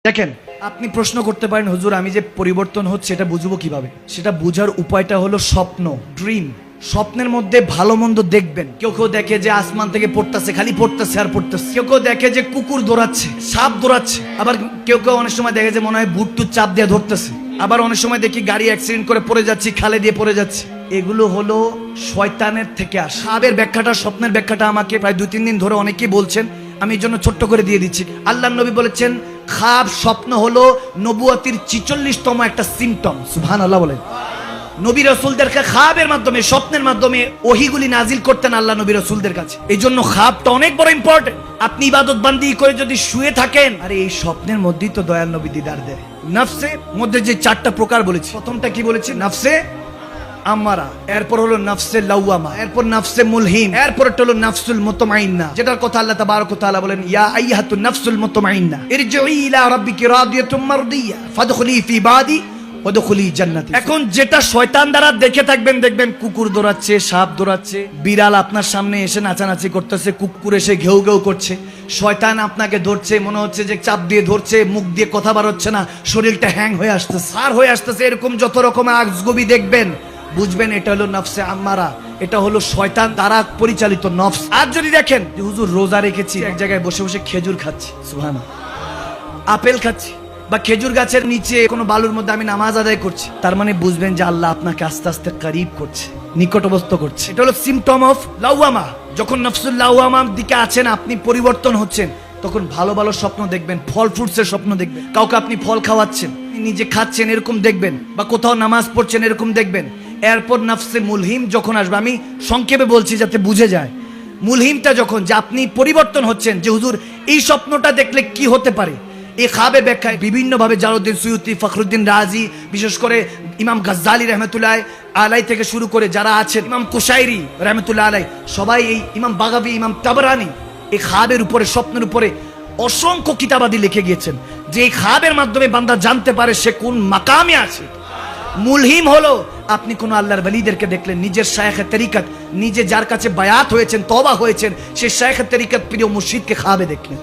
দেখেন আপনি প্রশ্ন করতে পারেন হুজুর আমি যে পরিবর্তন হচ্ছে এটা বুঝবো কিভাবে? সেটা বোঝার উপায়টা হলো স্বপ্ন, ড্রিম। স্বপ্নের মধ্যে ভালো মন্দ দেখবেন। কেউ কেউ দেখে যে আসমান থেকে পড়তেছে, খালি পড়তেছে আর পড়তেছে। কেউ কেউ দেখে যে কুকুর দৌড়াচ্ছে, সাপ দৌড়াচ্ছে। আবার কেউ কেউ অনেক সময় দেখে যে মনে হয় বুটটু চাপ দিয়ে ধরতেছে। আবার অনেক সময় দেখি গাড়ি অ্যাক্সিডেন্ট করে পড়ে যাচ্ছি, খালে দিয়ে পড়ে যাচ্ছে। এগুলো হলো শয়তানের থেকে আসা। সাপের ব্যাখ্যাটা, স্বপ্নের ব্যাখ্যাটা আমাকে প্রায় 2-3 দিন ধরে অনেকেই বলছেন, আমি এর জন্য ছোট্ট করে দিয়ে দিচ্ছি। আল্লাহর নবী বলেছেন খাব স্বপ্ন হলো নবুয়তির 46তম একটা সিম্পটম। সুবহানাল্লাহ বলেন। নবী রাসূলদেরকে খাবের মাধ্যমে, স্বপ্নের মাধ্যমে ওহীগুলি নাজিল করতেন আল্লাহ নবী রাসূলদের কাছে। এই জন্য খাবটা অনেক বড় ইম্পর্টেন্ট। আপনি ইবাদত বান্দি করে যদি শুয়ে থাকেন, আরে এই স্বপ্নের মধ্যেই তো দয়াল নবী দিদার দেয়। নফসে মধ্যে যে 4টা প্রকার বলেছি, প্রথমটা কি বলেছি? নফসে আমারা, এরপর হলো নফসে লাওয়ামা, এরপর নফসে মুলহিম, এরপর হলো নফসুল মুতমাইন্না, যেটার কথা আল্লাহ তাবারক ওয়া তাআলা বলেন ইয়া আইয়াতুন নফসুল মুতমাইন্না ইরজিই ইলা রাব্বিকি রাদিয়াতুম মারদিয়া ফাদখুলি ফি ইবাদি ওয়াদখুলি জান্নাতি। এখন যেটা শয়তান দ্বারা দেখে থাকবেন, দেখবেন কুকুর দৌড়াচ্ছে, সাপ দৌড়াচ্ছে, বিড়াল আপনার সামনে এসে নাচানাচি করতেছে, কুকুর এসে ঘেউ ঘেউ করছে, শয়তান আপনাকে ধরছে, মনে হচ্ছে যে চাপ দিয়ে ধরছে, মুখ দিয়ে কথা বার হচ্ছে না, শরীরটা হ্যাং হয়ে আসতেছে, সার হয়ে আসতেছে, এরকম যত রকমের আজগুবি দেখবেন, বুঝবেন এটা হলো নফসে আম্মারা, এটা হলো শয়তান দ্বারা পরিচালিত নফস। আর যদি দেখেন যে হুজুর রোজা রেখেছি, এক জায়গায় বসে বসে খেজুর খাচ্ছি, সুবহানাল্লাহ, আপেল খাচ্ছি, বা খেজুর গাছের নিচে কোনো বালুর মধ্যে আমি নামাজ আদায় করছি, তার মানে বুঝবেন যে আল্লাহ আপনাকে আস্তে আস্তে করিব করছে, নিকটবস্ত করছে। এটা হলো সিম্পটম অফ লাওয়ামা। যখন নফসুল লাওয়ামার দিকে আছেন, আপনি পরিবর্তন হচ্ছেন, তখন ভালো ভালো স্বপ্ন দেখবেন, ফল ফ্রুটসের স্বপ্ন দেখবেন, কাউকে আপনি ফল খাওয়াচ্ছেন, নিজে খাচ্ছেন এরকম দেখবেন, বা কোথাও নামাজ পড়ছেন এরকম দেখবেন। এরপর নফসে মুলহিম যখন আসবে, আমি সংক্ষেপে বলছি যাতে বুঝে যায়। মুলহিমটা যখন, যে আপনি পরিবর্তন হচ্ছেন, যে হুজুর এই স্বপ্নটা দেখলে কি হতে পারে, এই খাবের ব্যাখ্যায় বিভিন্নভাবে জালালউদ্দিন সুয়ুতি, ফখরুদ্দিন রাজি, বিশেষ করে ইমাম গাজ্জালি রহমতুল্লাহ আলাই থেকে শুরু করে যারা আছেন, ইমাম কুশাইরি রহমতুল্লাহ আলাই, সবাই, এই ইমাম বাগাবি, ইমাম তাবরানি, এই খাবের উপরে, স্বপ্নের উপরে অসংখ্য কিতাবাদি লিখে গিয়েছেন, যে এই খাবের মাধ্যমে বান্দা জানতে পারে সে কোন মাকামে আছে। মুলহিম হলো আপনি কোন আল্লাহর ওয়ালিদেরকে দেখলেন, নিজের শায়েখে তরিকত, নিজে যার কাছে বায়াত হয়েছেন, তওবা হয়েছেন, সেই শায়েখে তরিকত প্রিয় মুর্শিদকে খাবে দেখলেন।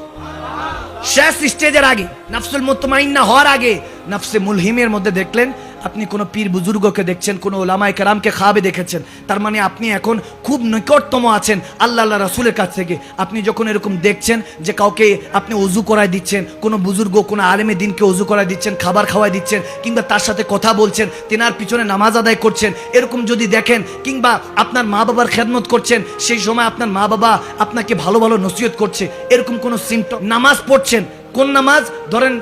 শেষ স্টেজের আগে, নফসুল মুতমাইন্না হওয়ার আগে, নফসে মুলহিমের মধ্যে দেখলেন আপনি কোনো পীর বুজুর্গকে দেখছেন, কোনো ওলামায়ে কেরামকে খাবে দেখেছেন, তার মানে আপনি এখন খুব নিকটতম আছেন আল্লাহ রাসূলের কাছ থেকে। আপনি যখন এরকম দেখছেন যে কাউকে আপনি ওযু করায় দিচ্ছেন, কোনো বুজুর্গ, কোনো আলেমে দিনকে ওযু করায় দিচ্ছেন, খাবার খাওয়ায় দিচ্ছেন, কিংবা তার সাথে কথা বলছেন, তেনার পিছনে নামাজ আদায় করছেন, এরকম যদি দেখেন, কিংবা আপনার মা বাবার খেদমত করছেন, সেই সময় আপনার মা বাবা আপনাকে ভালো ভালো নসিহত করছে, এরকম কোনো সিম্পটম, নামাজ পড়ছেন, কোন নামাজ ধরেন